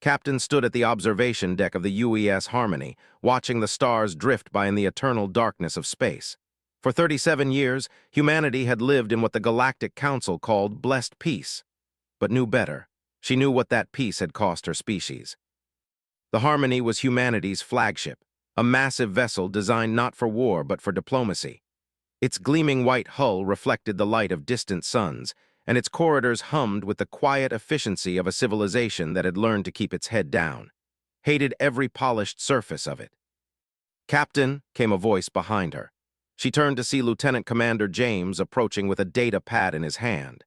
Captain stood at the observation deck of the UES Harmony, watching the stars drift by in the eternal darkness of space. For 37 years, humanity had lived in what the Galactic Council called blessed peace, but knew better. She knew what that peace had cost her species. The Harmony was humanity's flagship, a massive vessel designed not for war but for diplomacy. Its gleaming white hull reflected the light of distant suns, and its corridors hummed with the quiet efficiency of a civilization that had learned to keep its head down, hated every polished surface of it. "Captain," came a voice behind her. She turned to see Lieutenant Commander James approaching with a data pad in his hand.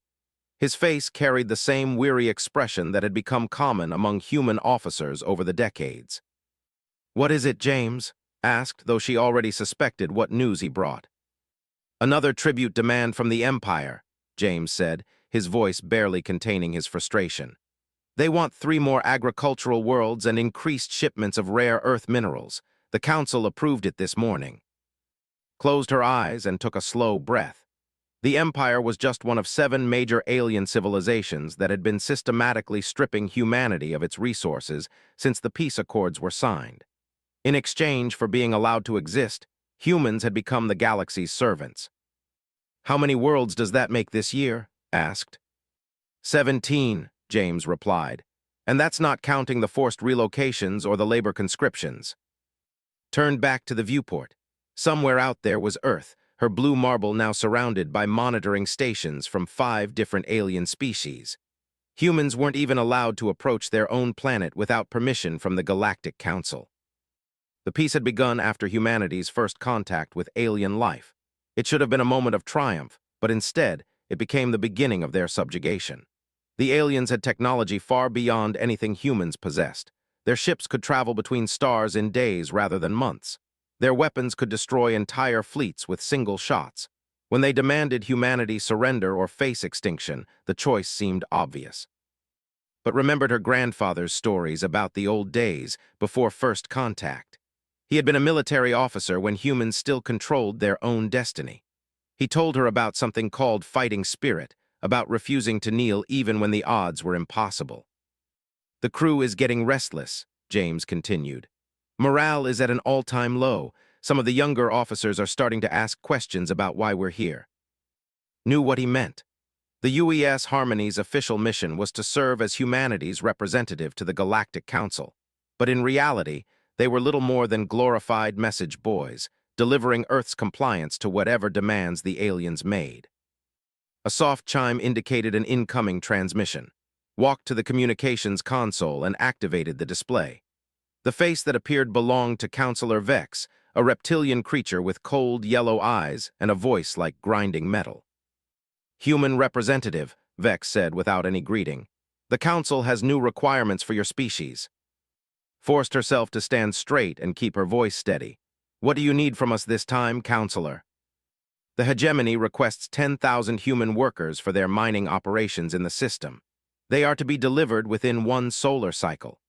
His face carried the same weary expression that had become common among human officers over the decades. "What is it, James?" asked, though she already suspected what news he brought. "Another tribute demand from the Empire," James said, his voice barely containing his frustration. "They want 3 more agricultural worlds and increased shipments of rare earth minerals. The Council approved it this morning." Closed her eyes and took a slow breath. The Empire was just one of 7 major alien civilizations that had been systematically stripping humanity of its resources since the peace accords were signed. In exchange for being allowed to exist, humans had become the galaxy's servants. "How many worlds does that make this year?" asked. 17, James replied. "And that's not counting the forced relocations or the labor conscriptions." Turned back to the viewport. Somewhere out there was Earth, her blue marble now surrounded by monitoring stations from 5 different alien species. Humans weren't even allowed to approach their own planet without permission from the Galactic Council. The peace had begun after humanity's first contact with alien life. It should have been a moment of triumph, but instead, it became the beginning of their subjugation. The aliens had technology far beyond anything humans possessed. Their ships could travel between stars in days rather than months. Their weapons could destroy entire fleets with single shots. When they demanded humanity surrender or face extinction, the choice seemed obvious. But remembered her grandfather's stories about the old days before first contact. He had been a military officer when humans still controlled their own destiny. He told her about something called fighting spirit, about refusing to kneel even when the odds were impossible. "The crew is getting restless," James continued. "Morale is at an all-time low. Some of the younger officers are starting to ask questions about why we're here." Knew what he meant. The UES Harmony's official mission was to serve as humanity's representative to the Galactic Council. But in reality, they were little more than glorified message boys, delivering Earth's compliance to whatever demands the aliens made. A soft chime indicated an incoming transmission. Walked to the communications console and activated the display. The face that appeared belonged to Counselor Vex, a reptilian creature with cold yellow eyes and a voice like grinding metal. "Human representative," Vex said without any greeting. "The Council has new requirements for your species." Forced herself to stand straight and keep her voice steady. "What do you need from us this time, Counselor?" "The hegemony requests 10,000 human workers for their mining operations in the system. They are to be delivered within 1 solar cycle.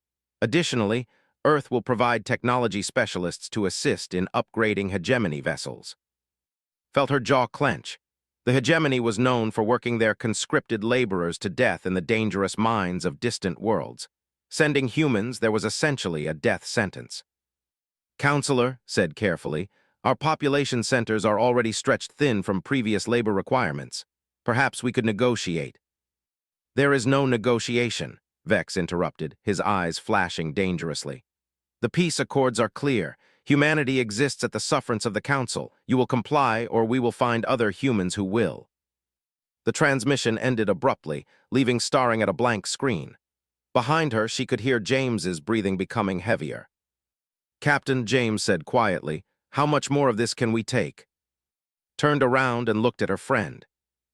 Additionally, Earth will provide technology specialists to assist in upgrading hegemony vessels." Felt her jaw clench. The hegemony was known for working their conscripted laborers to death in the dangerous mines of distant worlds. Sending humans there was essentially a death sentence. "Counselor," said carefully, "our population centers are already stretched thin from previous labor requirements. Perhaps we could negotiate." "There is no negotiation," Vex interrupted, his eyes flashing dangerously. "The peace accords are clear. Humanity exists at the sufferance of the Council. You will comply, or we will find other humans who will." The transmission ended abruptly, leaving staring at a blank screen. Behind her, she could hear James's breathing becoming heavier. "Captain," James said quietly, "how much more of this can we take?" Turned around and looked at her friend.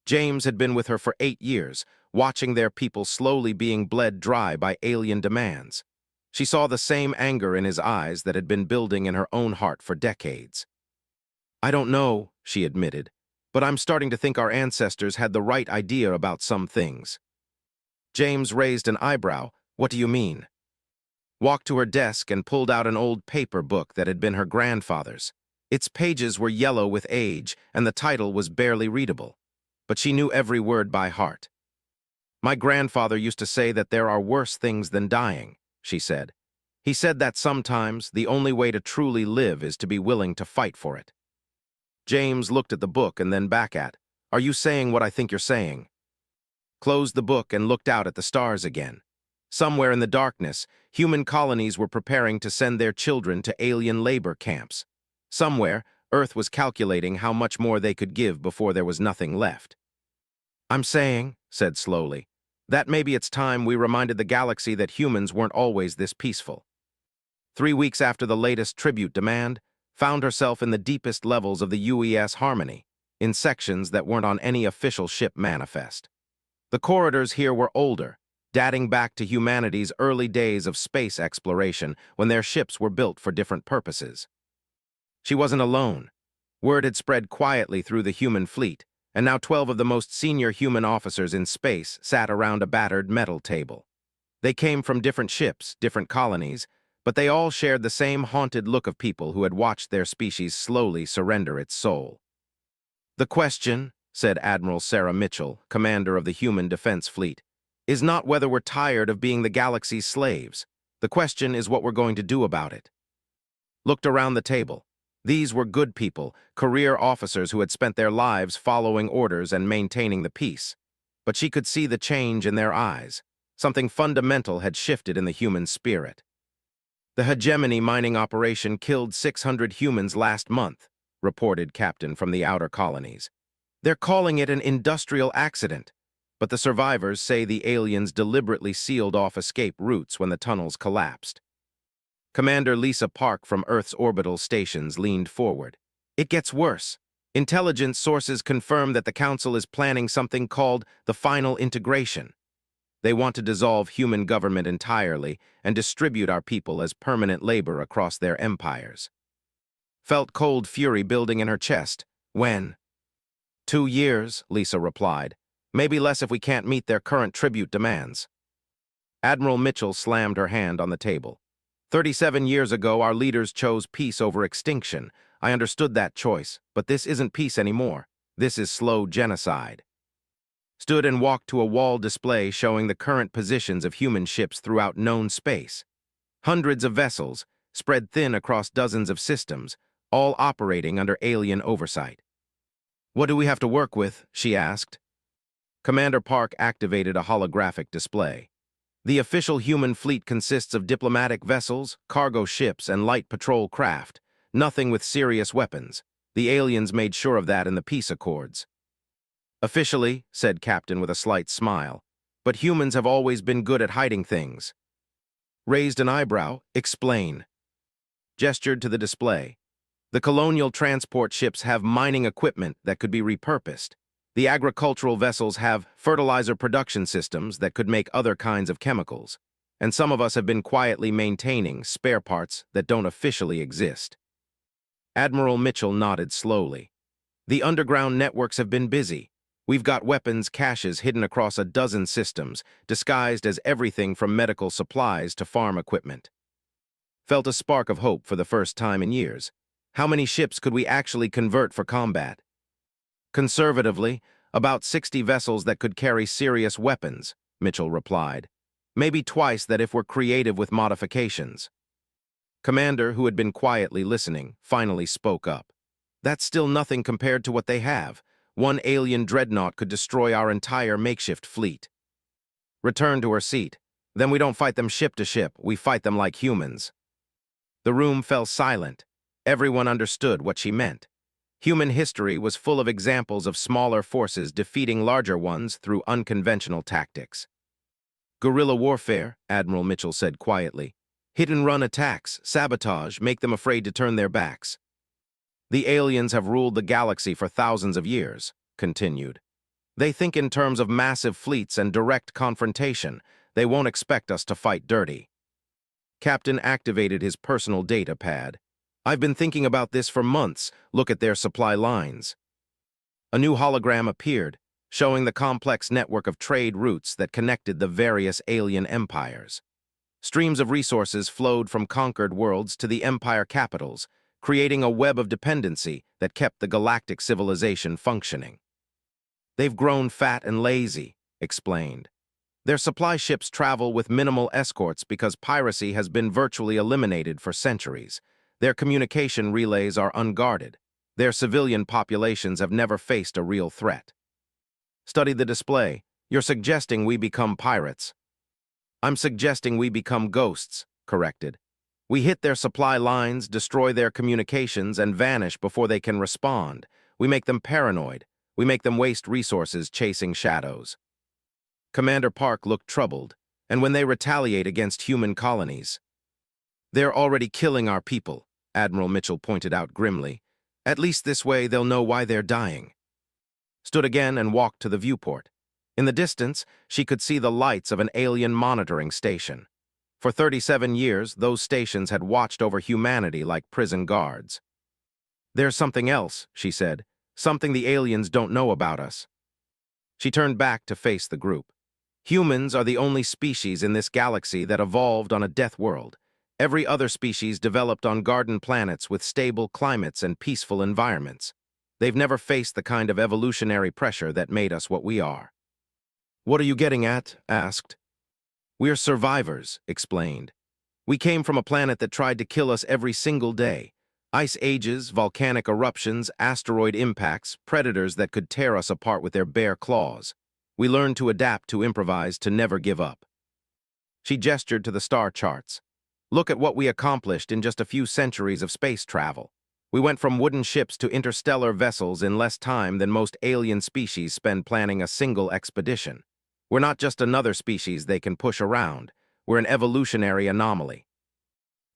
James had been with her for 8 years, watching their people slowly being bled dry by alien demands. She saw the same anger in his eyes that had been building in her own heart for decades. "I don't know," she admitted, "but I'm starting to think our ancestors had the right idea about some things." James raised an eyebrow. "What do you mean?" Walked to her desk and pulled out an old paper book that had been her grandfather's. Its pages were yellow with age, and the title was barely readable. But she knew every word by heart. "My grandfather used to say that there are worse things than dying. she said. He said that sometimes the only way to truly live is to be willing to fight for it. James looked at the book and then back at, "Are you saying what I think you're saying?" Closed the book and looked out at the stars again. Somewhere in the darkness, human colonies were preparing to send their children to alien labor camps. Somewhere, Earth was calculating how much more they could give before there was nothing left. "I'm saying," said slowly, "that maybe it's time we reminded the galaxy that humans weren't always this peaceful." 3 weeks after the latest tribute demand, found herself in the deepest levels of the UES Harmony, in sections that weren't on any official ship manifest. The corridors here were older, dating back to humanity's early days of space exploration when their ships were built for different purposes. She wasn't alone. Word had spread quietly through the human fleet, and now 12 of the most senior human officers in space sat around a battered metal table. They came from different ships, different colonies, but they all shared the same haunted look of people who had watched their species slowly surrender its soul. "The question," said Admiral Sarah Mitchell, commander of the Human Defense Fleet, "is not whether we're tired of being the galaxy's slaves. The question is what we're going to do about it." Looked around the table. These were good people, career officers who had spent their lives following orders and maintaining the peace. But she could see the change in their eyes. Something fundamental had shifted in the human spirit. "The hegemony mining operation killed 600 humans last month," reported Captain from the outer colonies. "They're calling it an industrial accident, but the survivors say the aliens deliberately sealed off escape routes when the tunnels collapsed." Commander Lisa Park from Earth's orbital stations leaned forward. "It gets worse. Intelligence sources confirm that the Council is planning something called the Final Integration. They want to dissolve human government entirely and distribute our people as permanent labor across their empires." Felt cold fury building in her chest. "When?" 2 years, Lisa replied. "Maybe less if we can't meet their current tribute demands." Admiral Mitchell slammed her hand on the table. 37 years ago, our leaders chose peace over extinction. I understood that choice, but this isn't peace anymore. This is slow genocide." Stood and walked to a wall display showing the current positions of human ships throughout known space. Hundreds of vessels, spread thin across dozens of systems, all operating under alien oversight. "What do we have to work with?" she asked. Commander Park activated a holographic display. "The official human fleet consists of diplomatic vessels, cargo ships, and light patrol craft, nothing with serious weapons. The aliens made sure of that in the peace accords." "Officially," said Captain with a slight smile, "but humans have always been good at hiding things." Raised an eyebrow. "Explain." Gestured to the display. "The colonial transport ships have mining equipment that could be repurposed. The agricultural vessels have fertilizer production systems that could make other kinds of chemicals. And some of us have been quietly maintaining spare parts that don't officially exist." Admiral Mitchell nodded slowly. "The underground networks have been busy. We've got weapons caches hidden across a dozen systems, disguised as everything from medical supplies to farm equipment." Felt a spark of hope for the first time in years. How many ships could we actually convert for combat? "Conservatively, about 60 vessels that could carry serious weapons," Mitchell replied. "Maybe twice that if we're creative with modifications." Commander, who had been quietly listening, finally spoke up. "That's still nothing compared to what they have. One alien dreadnought could destroy our entire makeshift fleet." Returned to her seat. "Then we don't fight them ship to ship, we fight them like humans." The room fell silent. Everyone understood what she meant. Human history was full of examples of smaller forces defeating larger ones through unconventional tactics. "Guerrilla warfare," Admiral Mitchell said quietly. "Hit-and-run attacks, sabotage, make them afraid to turn their backs." "The aliens have ruled the galaxy for thousands of years," continued. "They think in terms of massive fleets and direct confrontation. They won't expect us to fight dirty." Captain activated his personal data pad. "I've been thinking about this for months. Look at their supply lines." A new hologram appeared, showing the complex network of trade routes that connected the various alien empires. Streams of resources flowed from conquered worlds to the empire capitals, creating a web of dependency that kept the galactic civilization functioning. "They've grown fat and lazy," explained. Their supply ships travel with minimal escorts because piracy has been virtually eliminated for centuries. Their communication relays are unguarded. Their civilian populations have never faced a real threat. Study the display. You're suggesting we become pirates. I'm suggesting we become ghosts, corrected. We hit their supply lines, destroy their communications, and vanish before they can respond. We make them paranoid. We make them waste resources chasing shadows. Commander Park looked troubled, and when they retaliate against human colonies, they're already killing our people, Admiral Mitchell pointed out grimly. At least this way they'll know why they're dying. Stood again and walked to the viewport. In the distance, she could see the lights of an alien monitoring station. For 37 years, those stations had watched over humanity like prison guards. There's something else, she said, something the aliens don't know about us. She turned back to face the group. Humans are the only species in this galaxy that evolved on a death world. Every other species developed on garden planets with stable climates and peaceful environments. They've never faced the kind of evolutionary pressure that made us what we are. What are you getting at? Asked. We're survivors, explained. We came from a planet that tried to kill us every single day. Ice ages, volcanic eruptions, asteroid impacts, predators that could tear us apart with their bare claws. We learned to adapt, to improvise, to never give up. She gestured to the star charts. Look at what we accomplished in just a few centuries of space travel. We went from wooden ships to interstellar vessels in less time than most alien species spend planning a single expedition. We're not just another species they can push around. We're an evolutionary anomaly.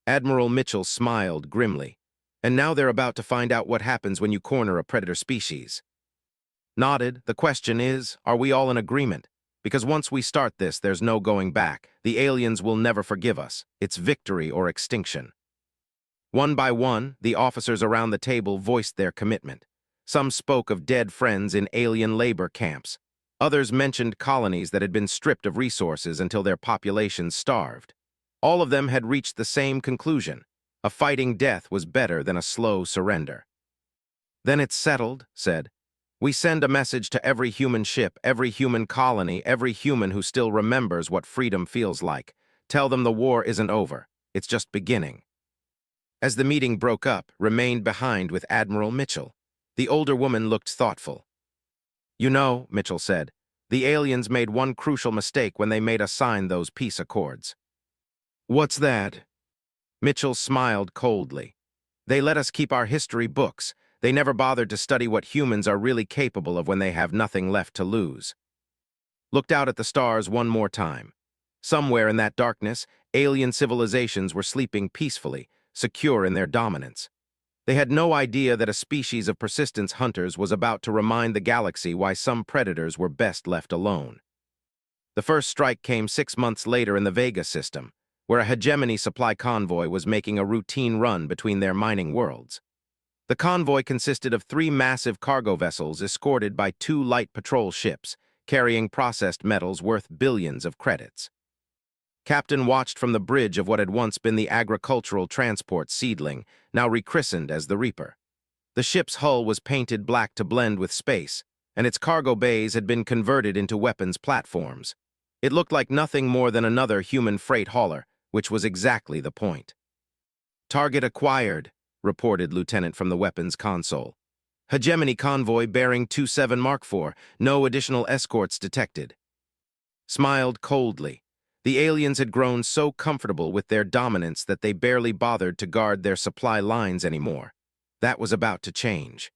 Admiral Mitchell smiled grimly. And now they're about to find out what happens when you corner a predator species. Nodded. The question is, are we all in agreement? Because once we start this, there's no going back. The aliens will never forgive us. It's victory or extinction. One by one, the officers around the table voiced their commitment. Some spoke of dead friends in alien labor camps. Others mentioned colonies that had been stripped of resources until their populations starved. All of them had reached the same conclusion. A fighting death was better than a slow surrender. Then it's settled, said. We send a message to every human ship, every human colony, every human who still remembers what freedom feels like. Tell them the war isn't over. It's just beginning. As the meeting broke up, remained behind with Admiral Mitchell. The older woman looked thoughtful. You know, Mitchell said, the aliens made one crucial mistake when they made us sign those peace accords. What's that? Mitchell smiled coldly. They let us keep our history books. They never bothered to study what humans are really capable of when they have nothing left to lose. Looked out at the stars one more time. Somewhere in that darkness, alien civilizations were sleeping peacefully, secure in their dominance. They had no idea that a species of persistence hunters was about to remind the galaxy why some predators were best left alone. The first strike came 6 months later in the Vega system, where a hegemony supply convoy was making a routine run between their mining worlds. The convoy consisted of 3 massive cargo vessels escorted by 2 light patrol ships, carrying processed metals worth billions of credits. Captain watched from the bridge of what had once been the agricultural transport Seedling, now rechristened as the Reaper. The ship's hull was painted black to blend with space, and its cargo bays had been converted into weapons platforms. It looked like nothing more than another human freight hauler, which was exactly the point. Target acquired, reported Lieutenant from the weapons console. Hegemony convoy bearing 27 Mark IV, no additional escorts detected. Smiled coldly. The aliens had grown so comfortable with their dominance that they barely bothered to guard their supply lines anymore. That was about to change.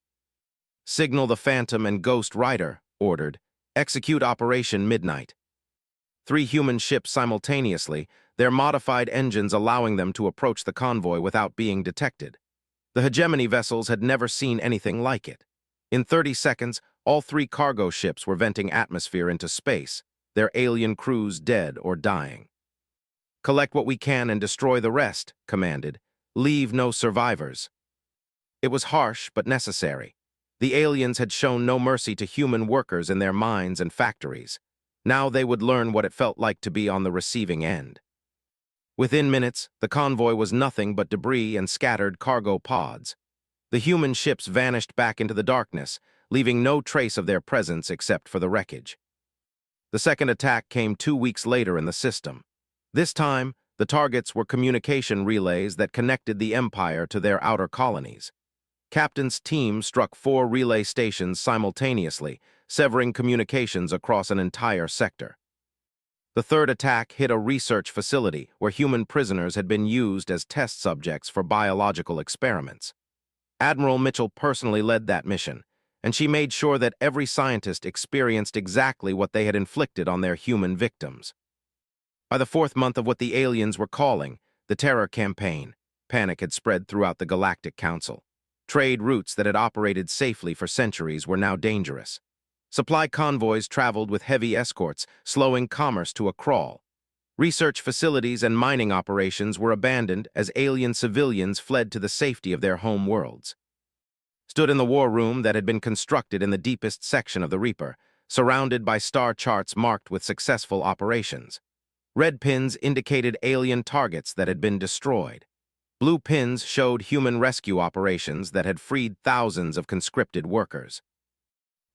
Signal the Phantom and Ghost Rider, ordered. Execute Operation Midnight. 3 human ships simultaneously, their modified engines allowing them to approach the convoy without being detected. The hegemony vessels had never seen anything like it. In 30 seconds, all 3 cargo ships were venting atmosphere into space, their alien crews dead or dying. Collect what we can and destroy the rest, commanded. Leave no survivors. It was harsh but necessary. The aliens had shown no mercy to human workers in their mines and factories. Now they would learn what it felt like to be on the receiving end. Within minutes, the convoy was nothing but debris and scattered cargo pods. The human ships vanished back into the darkness, leaving no trace of their presence except for the wreckage. The second attack came 2 weeks later in the system. This time, the targets were communication relays that connected the Empire to their outer colonies. Captain's team struck 4 relay stations simultaneously, severing communications across an entire sector. The third attack hit a research facility where human prisoners had been used as test subjects for biological experiments. Admiral Mitchell personally led that mission, and she made sure that every scientist experienced exactly what they had inflicted on their human victims. By the 4th month of what the aliens were calling the Terror Campaign, panic had spread throughout the Galactic Council. Trade routes that had operated safely for centuries were now dangerous. Supply convoys traveled with heavy escorts, slowing commerce to a crawl. Research facilities and mining operations were abandoned as alien civilians fled to the safety of their home worlds. Stood in the war room that had been constructed in the deepest section of the Reaper, surrounded by star charts marked with successful operations. Red pins indicated alien targets that had been destroyed. Blue pins showed human rescue operations that had freed thousands of conscripted workers.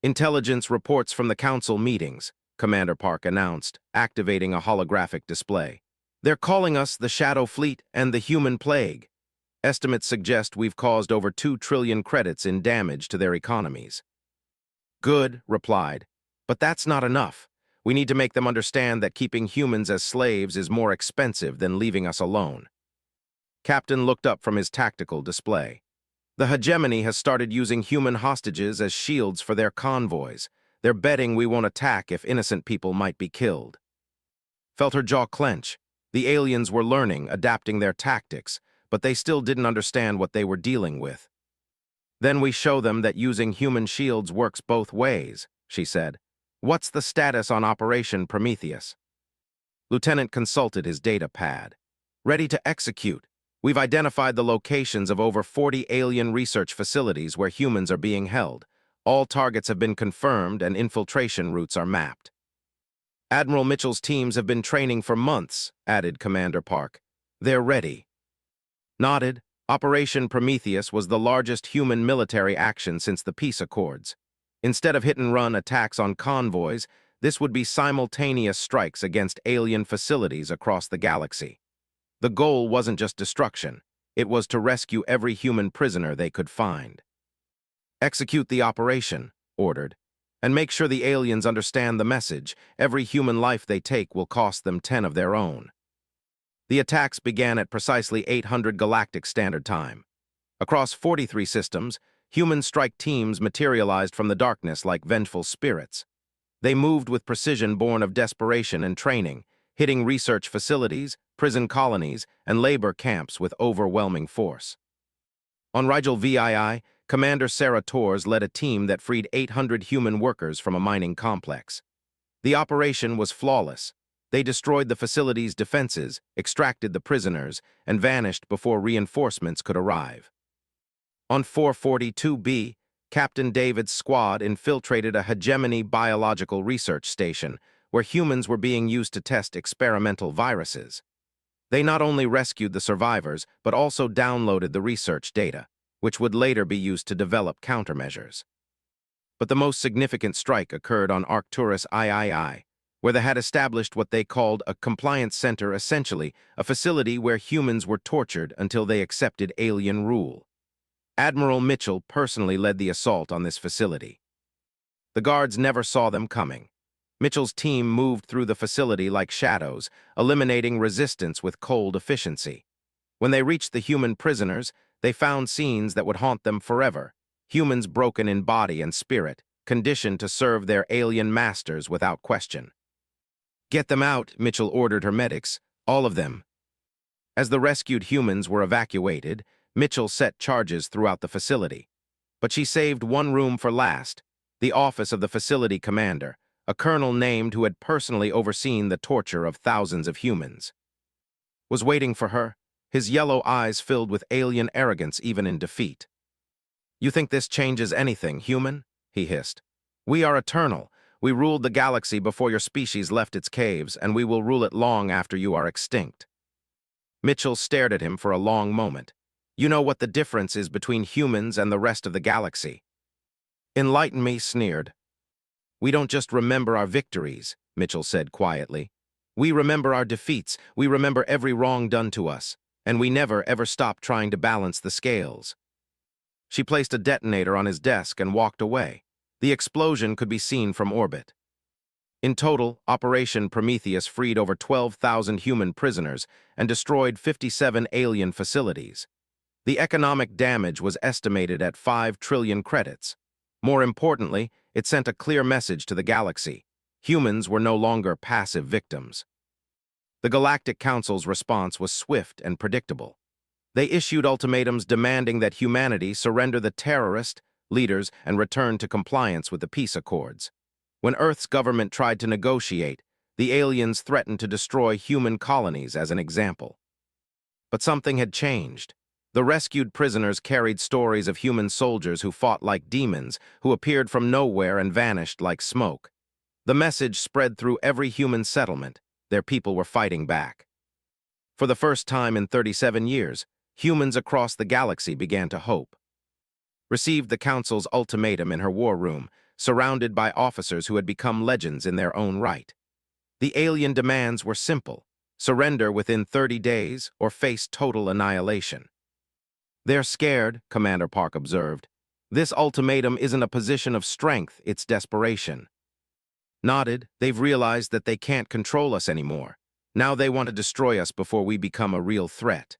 Intelligence reports from the Council meetings, Commander Park announced, activating a holographic display. They're calling us the Shadow Fleet and the Human Plague. Estimates suggest we've caused over 2 trillion credits in damage to their economies. Good, replied, but that's not enough. We need to make them understand that keeping humans as slaves is more expensive than leaving us alone. Captain looked up from his tactical display. The hegemony has started using human hostages as shields for their convoys. They're betting we won't attack if innocent people might be killed. Felt her jaw clench. The aliens were learning, adapting their tactics, but they still didn't understand what they were dealing with. Then we show them that using human shields works both ways, she said. What's the status on Operation Prometheus? Lieutenant consulted his data pad. Ready to execute. We've identified the locations of over 40 alien research facilities where humans are being held. All targets have been confirmed and infiltration routes are mapped. Admiral Mitchell's teams have been training for months, added Commander Park. They're ready. Nodded. Operation Prometheus was the largest human military action since the peace accords. Instead of hit-and-run attacks on convoys, this would be simultaneous strikes against alien facilities across the galaxy. The goal wasn't just destruction. It was to rescue every human prisoner they could find. Execute the operation, ordered, and make sure the aliens understand the message. Every human life they take will cost them 10 of their own. The attacks began at precisely 800 Galactic Standard Time. Across 43 systems, human strike teams materialized from the darkness like vengeful spirits. They moved with precision born of desperation and training, hitting research facilities, prison colonies, and labor camps with overwhelming force. On Rigel VII, Commander Sarah Torres led a team that freed 800 human workers from a mining complex. The operation was flawless. They destroyed the facility's defenses, extracted the prisoners, and vanished before reinforcements could arrive. On 442B, Captain David's squad infiltrated a hegemony biological research station where humans were being used to test experimental viruses. They not only rescued the survivors, but also downloaded the research data, which would later be used to develop countermeasures. But the most significant strike occurred on Arcturus III, where they had established what they called a compliance center, essentially a facility where humans were tortured until they accepted alien rule. Admiral Mitchell personally led the assault on this facility. The guards never saw them coming. Mitchell's team moved through the facility like shadows, eliminating resistance with cold efficiency. When they reached the human prisoners, they found scenes that would haunt them forever. Humans broken in body and spirit, conditioned to serve their alien masters without question. Get them out, Mitchell ordered her medics, all of them. As the rescued humans were evacuated, Mitchell set charges throughout the facility. But she saved one room for last, the office of the facility commander, a colonel named who had personally overseen the torture of thousands of humans. Was waiting for her, his yellow eyes filled with alien arrogance even in defeat. You think this changes anything, human? He hissed. We are eternal. We ruled the galaxy before your species left its caves, and we will rule it long after you are extinct. Mitchell stared at him for a long moment. You know what the difference is between humans and the rest of the galaxy. Enlighten me, sneered. We don't just remember our victories. Mitchell said quietly. "We remember our defeats, we remember every wrong done to us, and we never ever stop trying to balance the scales." She placed a detonator on his desk and walked away. The explosion could be seen from orbit. In total, Operation Prometheus freed over 12,000 human prisoners and destroyed 57 alien facilities. The economic damage was estimated at 5 trillion credits. More importantly, it sent a clear message to the galaxy. Humans were no longer passive victims. The Galactic Council's response was swift and predictable. They issued ultimatums demanding that humanity surrender the terrorist leaders and return to compliance with the peace accords. When Earth's government tried to negotiate, the aliens threatened to destroy human colonies as an example. But something had changed. The rescued prisoners carried stories of human soldiers who fought like demons, who appeared from nowhere and vanished like smoke. The message spread through every human settlement. Their people were fighting back. For the first time in 37 years, humans across the galaxy began to hope. Received the Council's ultimatum in her war room, surrounded by officers who had become legends in their own right. The alien demands were simple: surrender within 30 days or face total annihilation. "They're scared," Commander Park observed. "This ultimatum isn't a position of strength, it's desperation." Nodded. "They've realized that they can't control us anymore. Now they want to destroy us before we become a real threat."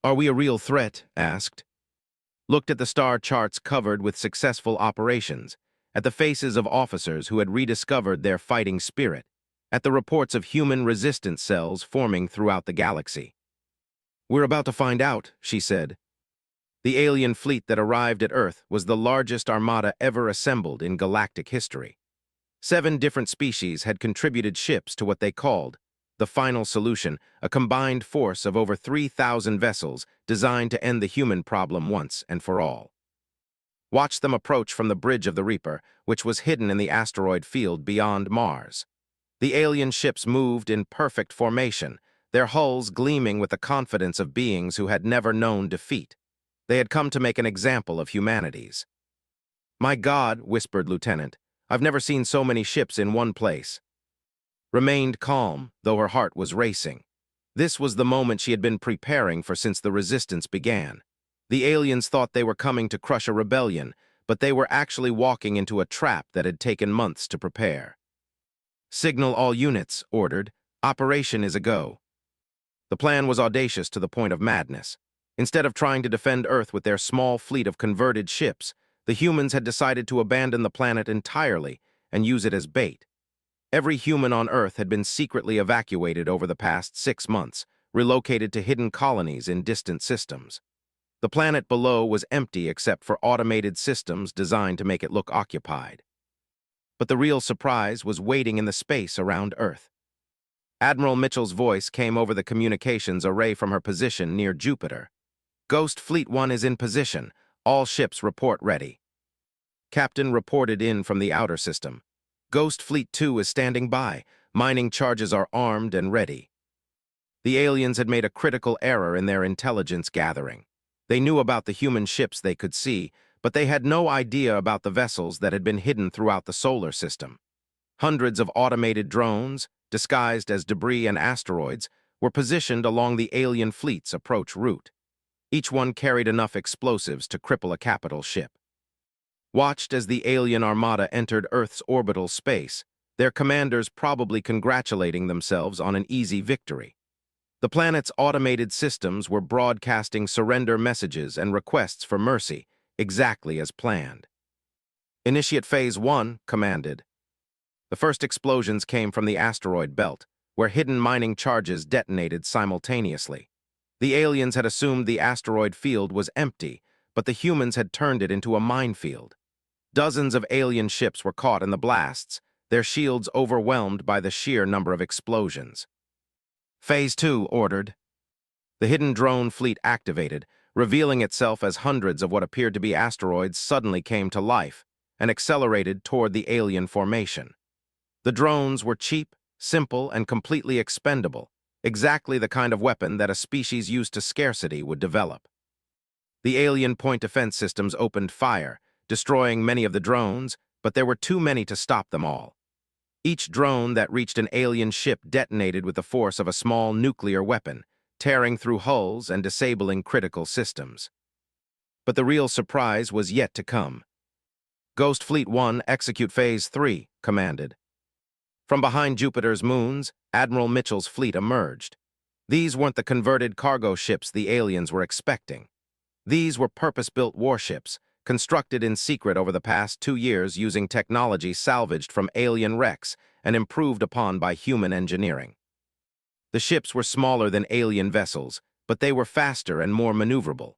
"Are we a real threat?" asked. Looked at the star charts covered with successful operations, at the faces of officers who had rediscovered their fighting spirit, at the reports of human resistance cells forming throughout the galaxy. "We're about to find out," she said. The alien fleet that arrived at Earth was the largest armada ever assembled in galactic history. 7 different species had contributed ships to what they called the final solution, a combined force of over 3,000 vessels designed to end the human problem once and for all. Watch them approach from the bridge of the Reaper, which was hidden in the asteroid field beyond Mars. The alien ships moved in perfect formation, their hulls gleaming with the confidence of beings who had never known defeat. They had come to make an example of humanity's. "My God," whispered Lieutenant, "I've never seen so many ships in one place." Remained calm, though her heart was racing. This was the moment she had been preparing for since the resistance began. The aliens thought they were coming to crush a rebellion, but they were actually walking into a trap that had taken months to prepare. "Signal all units," ordered. "Operation is a go." The plan was audacious to the point of madness. Instead of trying to defend Earth with their small fleet of converted ships, the humans had decided to abandon the planet entirely and use it as bait. Every human on Earth had been secretly evacuated over the past 6 months, relocated to hidden colonies in distant systems. The planet below was empty except for automated systems designed to make it look occupied. But the real surprise was waiting in the space around Earth. Admiral Mitchell's voice came over the communications array from her position near Jupiter. "Ghost Fleet 1 is in position. All ships report ready." Captain reported in from the outer system. "Ghost Fleet 2 is standing by. Mining charges are armed and ready." The aliens had made a critical error in their intelligence gathering. They knew about the human ships they could see, but they had no idea about the vessels that had been hidden throughout the solar system. Hundreds of automated drones, disguised as debris and asteroids, were positioned along the alien fleet's approach route. Each one carried enough explosives to cripple a capital ship. Watched as the alien armada entered Earth's orbital space, their commanders probably congratulating themselves on an easy victory. The planet's automated systems were broadcasting surrender messages and requests for mercy, exactly as planned. "Initiate Phase 1, commanded." The first explosions came from the asteroid belt, where hidden mining charges detonated simultaneously. The aliens had assumed the asteroid field was empty, but the humans had turned it into a minefield. Dozens of alien ships were caught in the blasts, their shields overwhelmed by the sheer number of explosions. "Phase 2, ordered." The hidden drone fleet activated, revealing itself as hundreds of what appeared to be asteroids suddenly came to life and accelerated toward the alien formation. The drones were cheap, simple, and completely expendable, exactly the kind of weapon that a species used to scarcity would develop. The alien point defense systems opened fire, destroying many of the drones, but there were too many to stop them all. Each drone that reached an alien ship detonated with the force of a small nuclear weapon, tearing through hulls and disabling critical systems. But the real surprise was yet to come. Ghost Fleet 1, execute Phase 3, commanded. From behind Jupiter's moons, Admiral Mitchell's fleet emerged. These weren't the converted cargo ships the aliens were expecting. These were purpose-built warships, constructed in secret over the past 2 years using technology salvaged from alien wrecks and improved upon by human engineering. The ships were smaller than alien vessels, but they were faster and more maneuverable.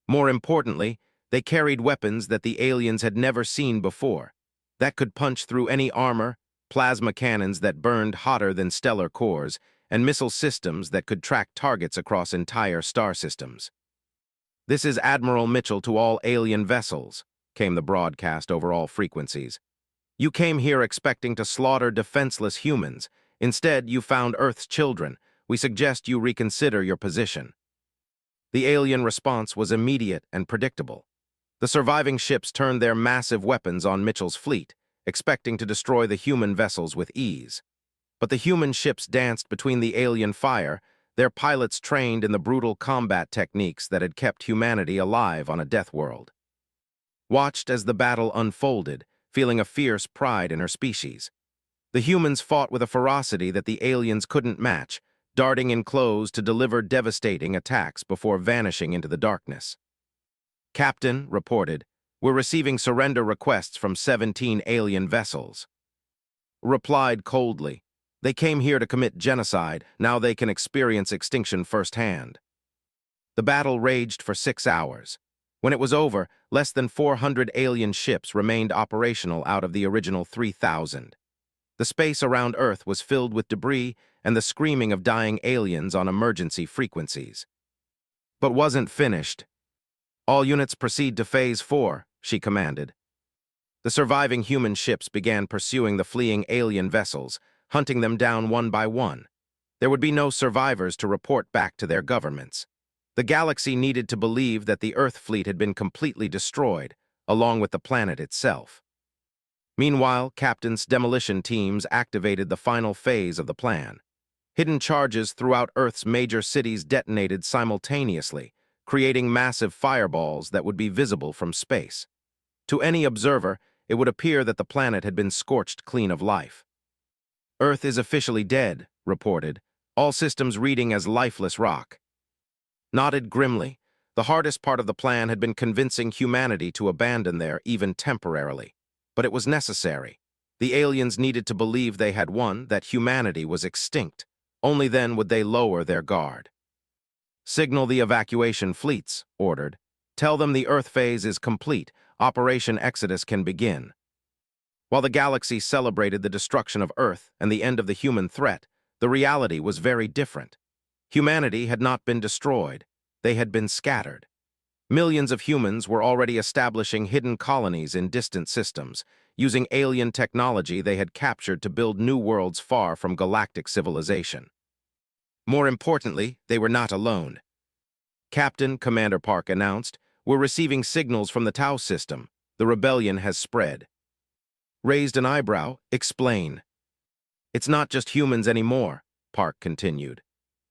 More importantly, they carried weapons that the aliens had never seen before, that could punch through any armor, plasma cannons that burned hotter than stellar cores, and missile systems that could track targets across entire star systems. "This is Admiral Mitchell to all alien vessels," came the broadcast over all frequencies. "You came here expecting to slaughter defenseless humans. Instead, you found Earth's children. We suggest you reconsider your position." The alien response was immediate and predictable. The surviving ships turned their massive weapons on Mitchell's fleet, expecting to destroy the human vessels with ease. But the human ships danced between the alien fire, their pilots trained in the brutal combat techniques that had kept humanity alive on a death world. Watched as the battle unfolded, feeling a fierce pride in her species. The humans fought with a ferocity that the aliens couldn't match, darting in close to deliver devastating attacks before vanishing into the darkness. "Captain," reported, "we're receiving surrender requests from 17 alien vessels." Replied coldly, "They came here to commit genocide, now they can experience extinction firsthand." The battle raged for 6 hours. When it was over, less than 400 alien ships remained operational out of the original 3,000. The space around Earth was filled with debris and the screaming of dying aliens on emergency frequencies. But wasn't finished. "All units proceed to Phase 4, she commanded. The surviving human ships began pursuing the fleeing alien vessels, hunting them down one by one. There would be no survivors to report back to their governments. The galaxy needed to believe that the Earth fleet had been completely destroyed, along with the planet itself. Meanwhile, Captain's demolition teams activated the final phase of the plan. Hidden charges throughout Earth's major cities detonated simultaneously, creating massive fireballs that would be visible from space. To any observer, it would appear that the planet had been scorched clean of life. "Earth is officially dead," reported, all systems reading as lifeless rock. Nodded grimly. The hardest part of the plan had been convincing humanity to abandon there, even temporarily. But it was necessary. The aliens needed to believe they had won, that humanity was extinct. Only then would they lower their guard. "Signal the evacuation fleets," ordered. "Tell them the Earth phase is complete. Operation Exodus can begin." While the galaxy celebrated the destruction of Earth and the end of the human threat, the reality was very different. Humanity had not been destroyed. They had been scattered. Millions of humans were already establishing hidden colonies in distant systems, using alien technology they had captured to build new worlds far from galactic civilization. More importantly, they were not alone. "Captain," Commander Park announced, "we're receiving signals from the Tau system. The rebellion has spread." Raised an eyebrow. "Explain." "It's not just humans anymore," Park continued.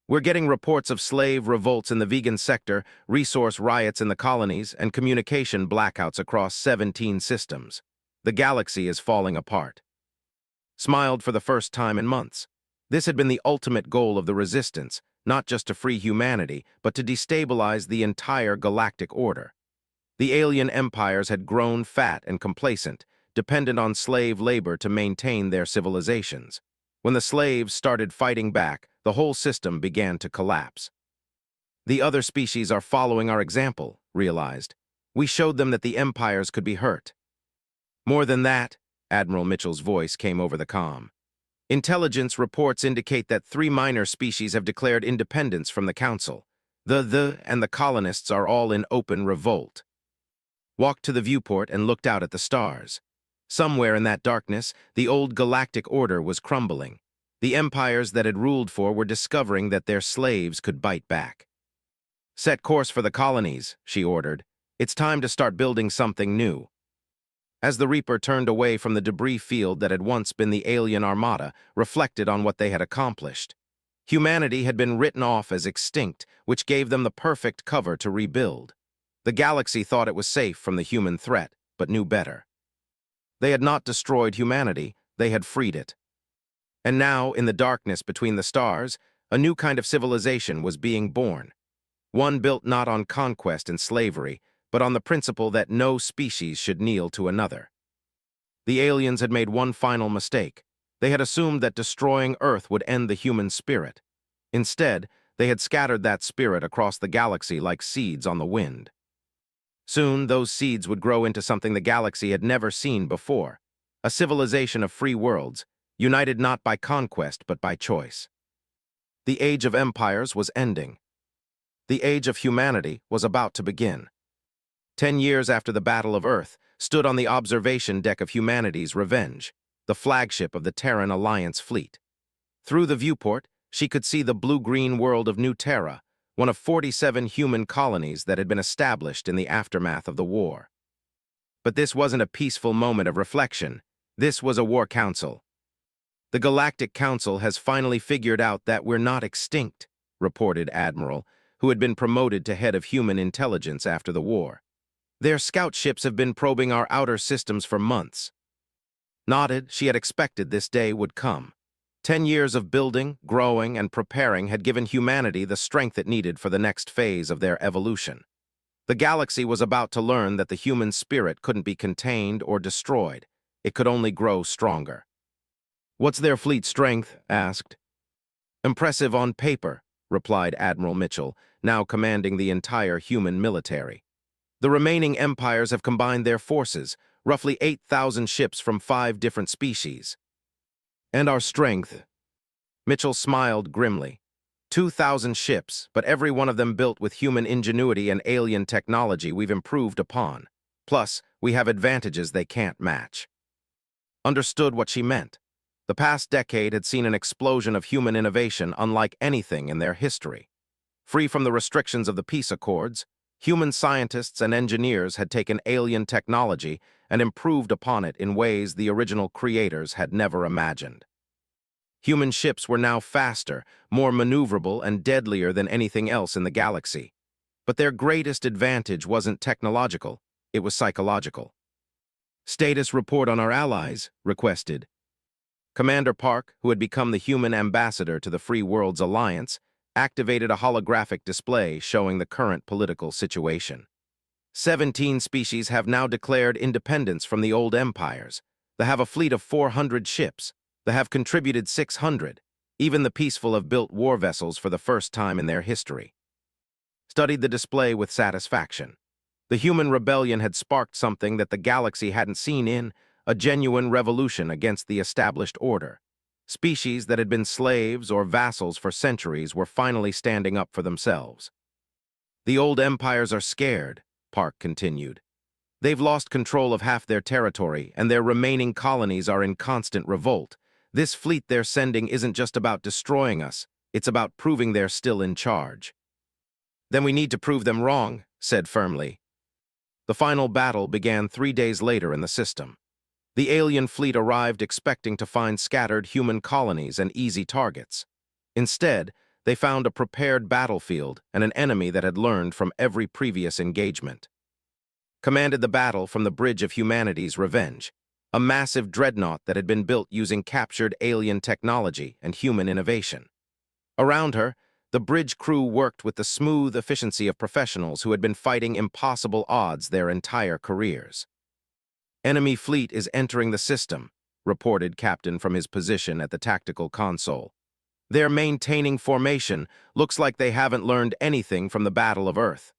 "We're getting reports of slave revolts in the vegan sector, resource riots in the colonies, and communication blackouts across 17 systems. The galaxy is falling apart." Smiled for the first time in months. This had been the ultimate goal of the Resistance, not just to free humanity, but to destabilize the entire galactic order. The alien empires had grown fat and complacent, dependent on slave labor to maintain their civilizations. When the slaves started fighting back, the whole system began to collapse. "The other species are following our example," realized. "We showed them that the empires could be hurt." "More than that," Admiral Mitchell's voice came over the comm. "Intelligence reports indicate that 3 minor species have declared independence from the Council. And the colonists are all in open revolt." Walked to the viewport and looked out at the stars. Somewhere in that darkness, the old galactic order was crumbling. The empires that had ruled for were discovering that their slaves could bite back. "Set course for the colonies," she ordered. "It's time to start building something new." As the Reaper turned away from the debris field that had once been the alien armada, reflected on what they had accomplished. Humanity had been written off as extinct, which gave them the perfect cover to rebuild. The galaxy thought it was safe from the human threat, but knew better. They had not destroyed humanity, they had freed it. And now, in the darkness between the stars, a new kind of civilization was being born. One built not on conquest and slavery, but on the principle that no species should kneel to another. The aliens had made one final mistake. They had assumed that destroying Earth would end the human spirit. Instead, they had scattered that spirit across the galaxy like seeds on the wind. Soon, those seeds would grow into something the galaxy had never seen before, a civilization of free worlds, united not by conquest but by choice. The age of empires was ending. The age of humanity was about to begin. 10 years after the Battle of Earth stood on the observation deck of humanity's Revenge, the flagship of the Terran Alliance fleet. Through the viewport, she could see the blue-green world of New Terra, one of 47 human colonies that had been established in the aftermath of the war. But this wasn't a peaceful moment of reflection. This was a war council. The Galactic Council has finally figured out that we're not extinct, reported Admiral, who had been promoted to head of human intelligence after the war. Their scout ships have been probing our outer systems for months. Nodded, she had expected this day would come. 10 years of building, growing, and preparing had given humanity the strength it needed for the next phase of their evolution. The galaxy was about to learn that the human spirit couldn't be contained or destroyed. It could only grow stronger. "What's their fleet strength?" asked. "Impressive on paper," replied Admiral Mitchell, now commanding the entire human military. "The remaining empires have combined their forces, roughly 8,000 ships from 5 different species. And our strength?" Mitchell smiled grimly. 2,000 ships, but every one of them built with human ingenuity and alien technology we've improved upon. Plus, we have advantages they can't match. Understood what she meant. The past decade had seen an explosion of human innovation unlike anything in their history. Free from the restrictions of the peace accords, human scientists and engineers had taken alien technology and improved upon it in ways the original creators had never imagined. Human ships were now faster, more maneuverable, and deadlier than anything else in the galaxy. But their greatest advantage wasn't technological, it was psychological. "Status report on our allies," requested. Commander Park, who had become the human ambassador to the Free Worlds Alliance, activated a holographic display showing the current political situation. 17 species have now declared independence from the old empires. They have a fleet of 400 ships. They have contributed 600. Even the peaceful have built war vessels for the first time in their history. Studied the display with satisfaction. The human rebellion had sparked something that the galaxy hadn't seen in a genuine revolution against the established order. Species that had been slaves or vassals for centuries were finally standing up for themselves. "The old empires are scared," Park continued. "They've lost control of half their territory, and their remaining colonies are in constant revolt. This fleet they're sending isn't just about destroying us, it's about proving they're still in charge." "Then we need to prove them wrong," said firmly. The final battle began 3 days later in the system. The alien fleet arrived expecting to find scattered human colonies and easy targets. Instead, they found a prepared battlefield and an enemy that had learned from every previous engagement. Commanded the battle from the Bridge of Humanity's Revenge, a massive dreadnought that had been built using captured alien technology and human innovation. Around her, the bridge crew worked with the smooth efficiency of professionals who had been fighting impossible odds their entire careers. "Enemy fleet is entering the system," reported Captain from his position at the tactical console. "They're maintaining formation. Looks like they haven't learned anything from the Battle of Earth."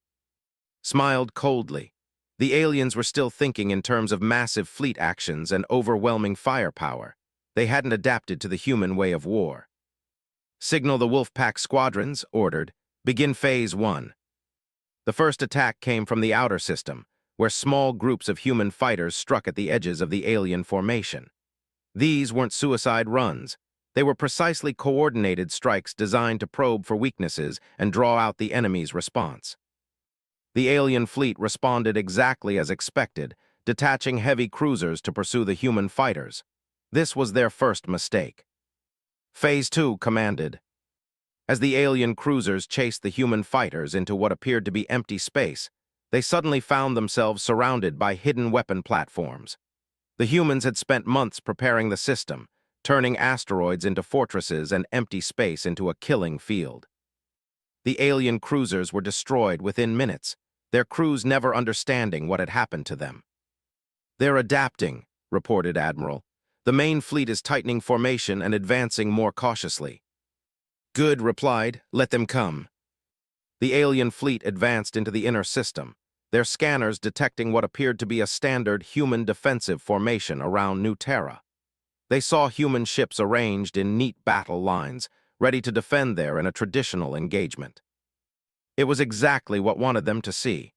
Smiled coldly. The aliens were still thinking in terms of massive fleet actions and overwhelming firepower. They hadn't adapted to the human way of war. "Signal the Wolfpack squadrons," ordered. "Begin Phase 1. The first attack came from the outer system, where small groups of human fighters struck at the edges of the alien formation. These weren't suicide runs. They were precisely coordinated strikes designed to probe for weaknesses and draw out the enemy's response. The alien fleet responded exactly as expected, detaching heavy cruisers to pursue the human fighters. This was their first mistake. Phase 2 commanded. As the alien cruisers chased the human fighters into what appeared to be empty space, they suddenly found themselves surrounded by hidden weapon platforms. The humans had spent months preparing the system, turning asteroids into fortresses and empty space into a killing field. The alien cruisers were destroyed within minutes, their crews never understanding what had happened to them. "They're adapting," reported Admiral. "The main fleet is tightening formation and advancing more cautiously." "Good," replied. "Let them come." The alien fleet advanced into the inner system, their scanners detecting what appeared to be a standard human defensive formation around New Terra. They saw human ships arranged in neat battle lines, ready to defend there in a traditional engagement. It was exactly what wanted them to see.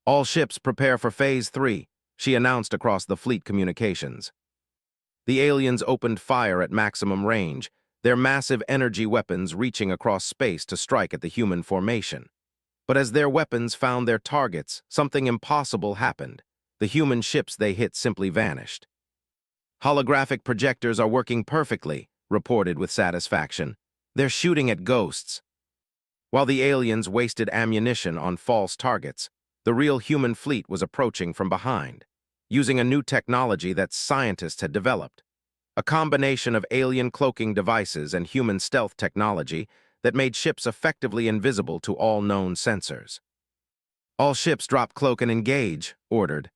"All ships prepare for Phase 3, she announced across the fleet communications. The aliens opened fire at maximum range, their massive energy weapons reaching across space to strike at the human formation. But as their weapons found their targets, something impossible happened. The human ships they hit simply vanished. "Holographic projectors are working perfectly," reported with satisfaction. "They're shooting at ghosts." While the aliens wasted ammunition on false targets, the real human fleet was approaching from behind, using a new technology that scientists had developed. A combination of alien cloaking devices and human stealth technology that made ships effectively invisible to all known sensors. "All ships drop cloak and engage," ordered.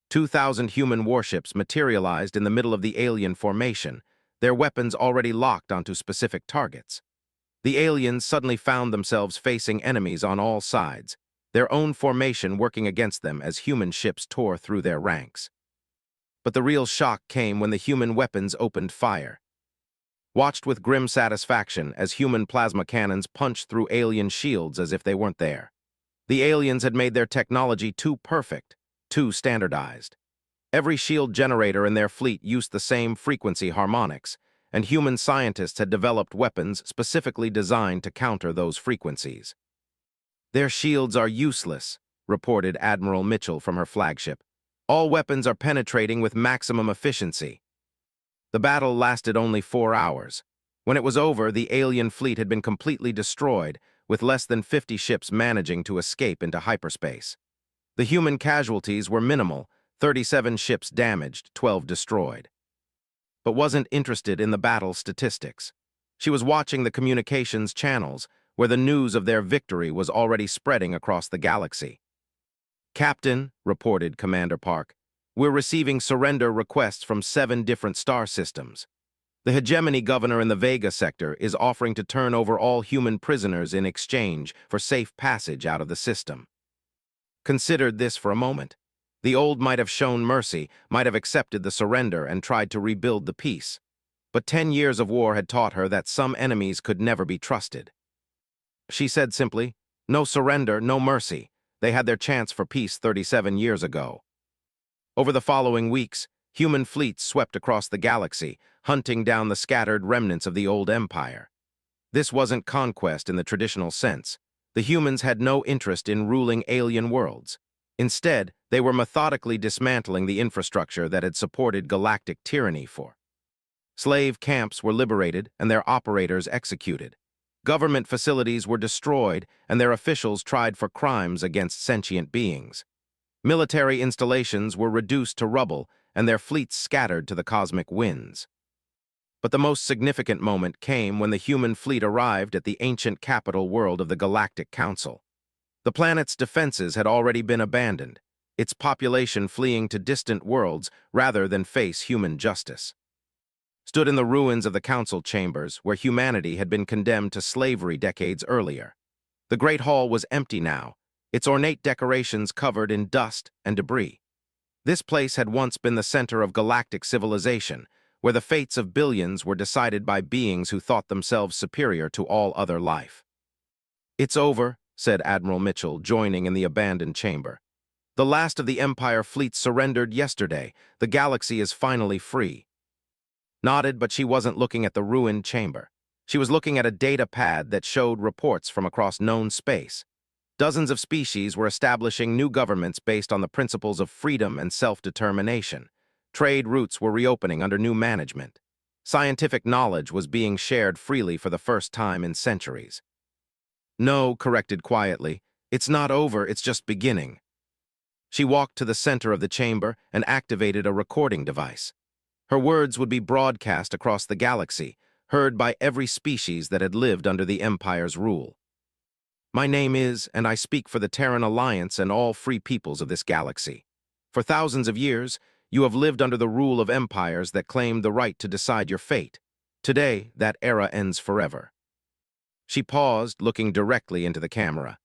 2,000 human warships materialized in the middle of the alien formation, their weapons already locked onto specific targets. The aliens suddenly found themselves facing enemies on all sides, their own formation working against them as human ships tore through their ranks. But the real shock came when the human weapons opened fire. Watched with grim satisfaction as human plasma cannons punched through alien shields as if they weren't there. The aliens had made their technology too perfect, too standardized. Every shield generator in their fleet used the same frequency harmonics, and human scientists had developed weapons specifically designed to counter those frequencies. "Their shields are useless," reported Admiral Mitchell from her flagship. "All weapons are penetrating with maximum efficiency." The battle lasted only 4 hours. When it was over, the alien fleet had been completely destroyed, with less than 50 ships managing to escape into hyperspace. The human casualties were minimal, 37 ships damaged, 12 destroyed. But wasn't interested in the battle statistics. She was watching the communications channels, where the news of their victory was already spreading across the galaxy. "Captain," reported Commander Park, "we're receiving surrender requests from 7 different star systems. The hegemony governor in the Vega sector is offering to turn over all human prisoners in exchange for safe passage out of the system." Considered this for a moment. The old might have shown mercy, might have accepted the surrender and tried to rebuild the peace. But 10 years of war had taught her that some enemies could never be trusted. She said simply, "No surrender, no mercy. They had their chance for peace 37 years ago." Over the following weeks, human fleets swept across the galaxy, hunting down the scattered remnants of the old empire. This wasn't conquest in the traditional sense. The humans had no interest in ruling alien worlds. Instead, they were methodically dismantling the infrastructure that had supported galactic tyranny for. Slave camps were liberated and their operators executed. Government facilities were destroyed and their officials tried for crimes against sentient beings. Military installations were reduced to rubble and their fleets scattered to the cosmic winds. But the most significant moment came when the human fleet arrived at the ancient capital world of the Galactic Council. The planet's defenses had already been abandoned, its population fleeing to distant worlds rather than face human justice. Stood in the ruins of the council chambers where humanity had been condemned to slavery decades earlier. The Great Hall was empty now, its ornate decorations covered in dust and debris. This place had once been the center of galactic civilization, where the fates of billions were decided by beings who thought themselves superior to all other life. "It's over," said Admiral Mitchell, joining in the abandoned chamber. "The last of the Empire fleet surrendered yesterday. The galaxy is finally free." Nodded, but she wasn't looking at the ruined chamber. She was looking at a data pad that showed reports from across known space. Dozens of species were establishing new governments based on the principles of freedom and self-determination. Trade routes were reopening under new management. Scientific knowledge was being shared freely for the first time in centuries. No, corrected quietly, it's not over, it's just beginning. She walked to the center of the chamber and activated a recording device. Her words would be broadcast across the galaxy, heard by every species that had lived under the Empire's rule. My name is, and I speak for the Terran Alliance and all free peoples of this galaxy. For thousands of years, you have lived under the rule of empires that claimed the right to decide your fate. Today, that era ends forever. She paused, looking directly into the camera.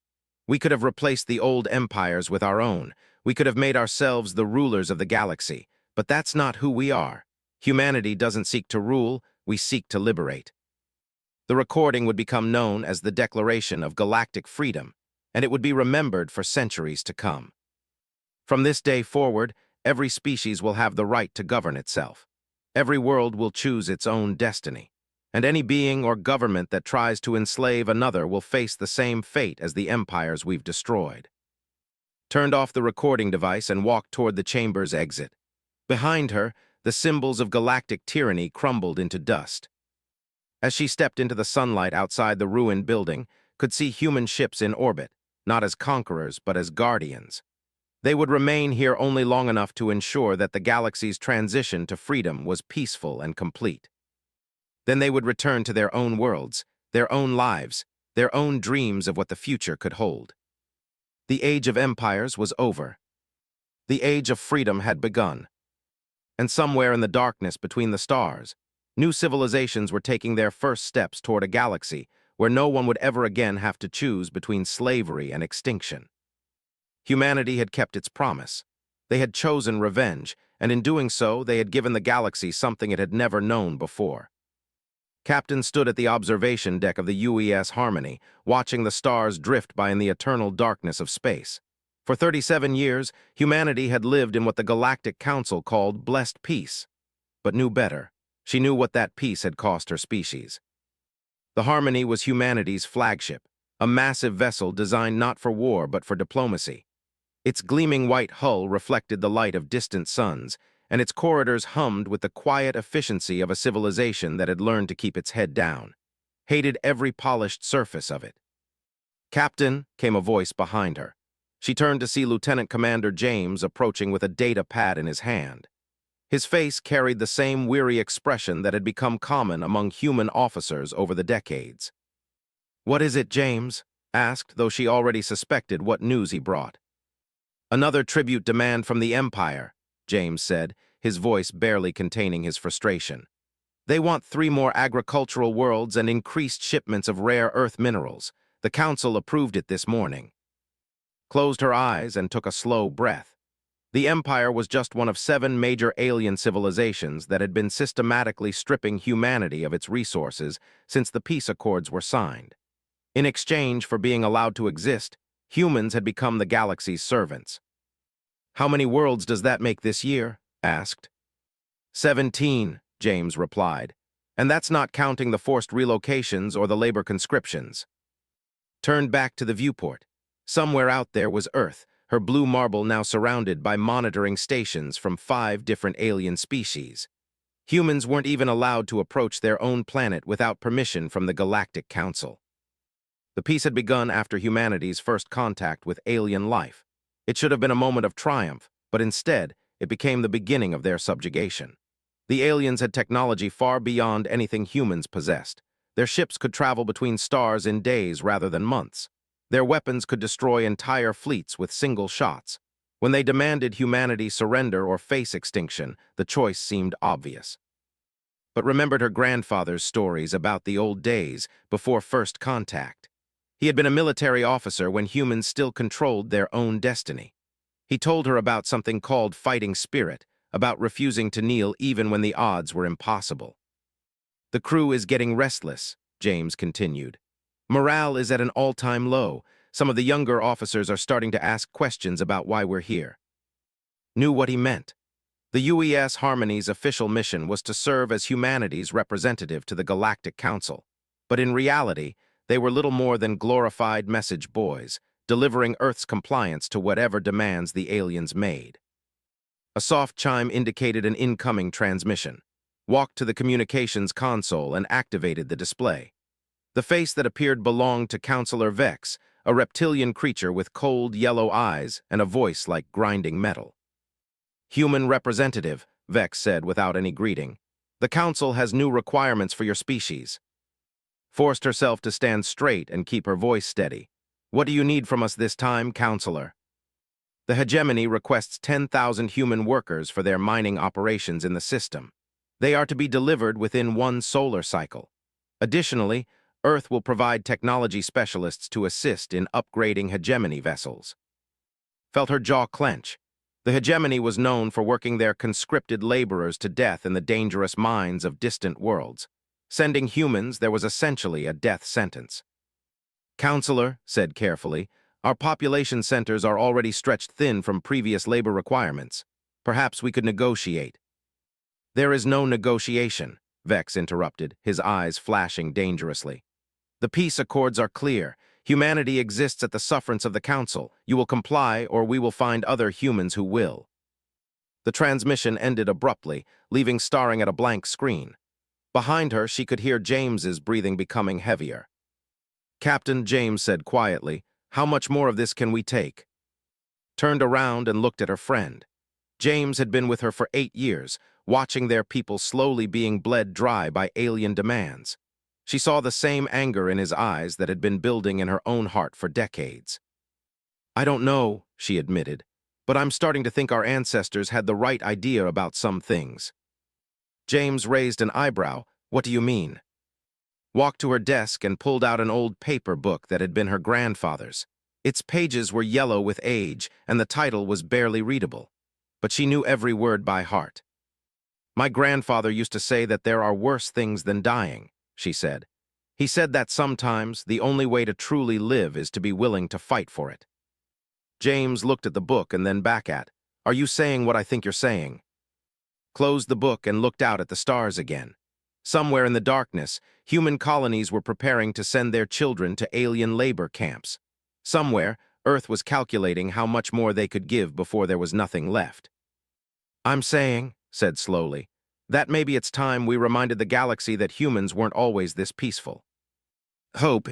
We could have replaced the old empires with our own. We could have made ourselves the rulers of the galaxy. But that's not who we are. Humanity doesn't seek to rule, we seek to liberate. The recording would become known as the Declaration of Galactic Freedom, and it would be remembered for centuries to come. From this day forward, every species will have the right to govern itself. Every world will choose its own destiny, and any being or government that tries to enslave another will face the same fate as the empires we've destroyed. Turned off the recording device and walked toward the chamber's exit. Behind her, the symbols of galactic tyranny crumbled into dust. As she stepped into the sunlight outside the ruined building, could see human ships in orbit, not as conquerors but as guardians. They would remain here only long enough to ensure that the galaxy's transition to freedom was peaceful and complete. Then they would return to their own worlds, their own lives, their own dreams of what the future could hold. The age of empires was over. The age of freedom had begun. And somewhere in the darkness between the stars, new civilizations were taking their first steps toward a galaxy where no one would ever again have to choose between slavery and extinction. Humanity had kept its promise. They had chosen revenge, and in doing so, they had given the galaxy something it had never known before. Captain stood at the observation deck of the UES Harmony, watching the stars drift by in the eternal darkness of space. For 37 years, humanity had lived in what the Galactic Council called blessed peace, but knew better. She knew what that peace had cost her species. The Harmony was humanity's flagship, a massive vessel designed not for war but for diplomacy. Its gleaming white hull reflected the light of distant suns, and its corridors hummed with the quiet efficiency of a civilization that had learned to keep its head down, hated every polished surface of it. "Captain," came a voice behind her. She turned to see Lieutenant Commander James approaching with a data pad in his hand. His face carried the same weary expression that had become common among human officers over the decades. "What is it, James?" asked, though she already suspected what news he brought. "Another tribute demand from the Empire," James said, his voice barely containing his frustration. "They want 3 more agricultural worlds and increased shipments of rare earth minerals. The Council approved it this morning." Closed her eyes and took a slow breath. The Empire was just one of 7 major alien civilizations that had been systematically stripping humanity of its resources since the peace accords were signed. In exchange for being allowed to exist, humans had become the galaxy's servants. "How many worlds does that make this year?" asked. 17, James replied. "And that's not counting the forced relocations or the labor conscriptions." Turned back to the viewport. Somewhere out there was Earth, her blue marble now surrounded by monitoring stations from 5 different alien species. Humans weren't even allowed to approach their own planet without permission from the Galactic Council. The peace had begun after humanity's first contact with alien life. It should have been a moment of triumph, but instead, it became the beginning of their subjugation. The aliens had technology far beyond anything humans possessed. Their ships could travel between stars in days rather than months. Their weapons could destroy entire fleets with single shots. When they demanded humanity surrender or face extinction, the choice seemed obvious. But remembered her grandfather's stories about the old days before first contact. He had been a military officer when humans still controlled their own destiny. He told her about something called fighting spirit, about refusing to kneel even when the odds were impossible. "The crew is getting restless," James continued. "Morale is at an all-time low. Some of the younger officers are starting to ask questions about why we're here." Knew what he meant. The UES Harmony's official mission was to serve as humanity's representative to the Galactic Council. But in reality, they were little more than glorified message boys, delivering Earth's compliance to whatever demands the aliens made. A soft chime indicated an incoming transmission. Walked to the communications console and activated the display. The face that appeared belonged to Counselor Vex, a reptilian creature with cold yellow eyes and a voice like grinding metal. "Human representative," Vex said without any greeting. "The Council has new requirements for your species." Forced herself to stand straight and keep her voice steady. "What do you need from us this time, Counselor?" "The hegemony requests 10,000 human workers for their mining operations in the system. They are to be delivered within one solar cycle. Additionally, Earth will provide technology specialists to assist in upgrading hegemony vessels." Felt her jaw clench. The hegemony was known for working their conscripted laborers to death in the dangerous mines of distant worlds. Sending humans there was essentially a death sentence. "Counselor," said carefully, "our population centers are already stretched thin from previous labor requirements. Perhaps we could negotiate." "There is no negotiation," Vex interrupted, his eyes flashing dangerously. "The peace accords are clear. Humanity exists at the sufferance of the Council. You will comply, or we will find other humans who will." The transmission ended abruptly, leaving staring at a blank screen. Behind her, she could hear James's breathing becoming heavier. "Captain," James said quietly, "how much more of this can we take?" Turned around and looked at her friend. James had been with her for 8 years, watching their people slowly being bled dry by alien demands. She saw the same anger in his eyes that had been building in her own heart for decades. "I don't know," she admitted, "but I'm starting to think our ancestors had the right idea about some things." James raised an eyebrow. "What do you mean?" Walked to her desk and pulled out an old paper book that had been her grandfather's. Its pages were yellow with age, and the title was barely readable. But she knew every word by heart. "My grandfather used to say that there are worse things than dying," she said. "He said that sometimes the only way to truly live is to be willing to fight for it." James looked at the book and then back at, "Are you saying what I think you're saying?" Closed the book and looked out at the stars again. Somewhere in the darkness, human colonies were preparing to send their children to alien labor camps. Somewhere, Earth was calculating how much more they could give before there was nothing left. "I'm saying," said slowly, "that maybe it's time we reminded the galaxy that humans weren't always this peaceful." "Hope,"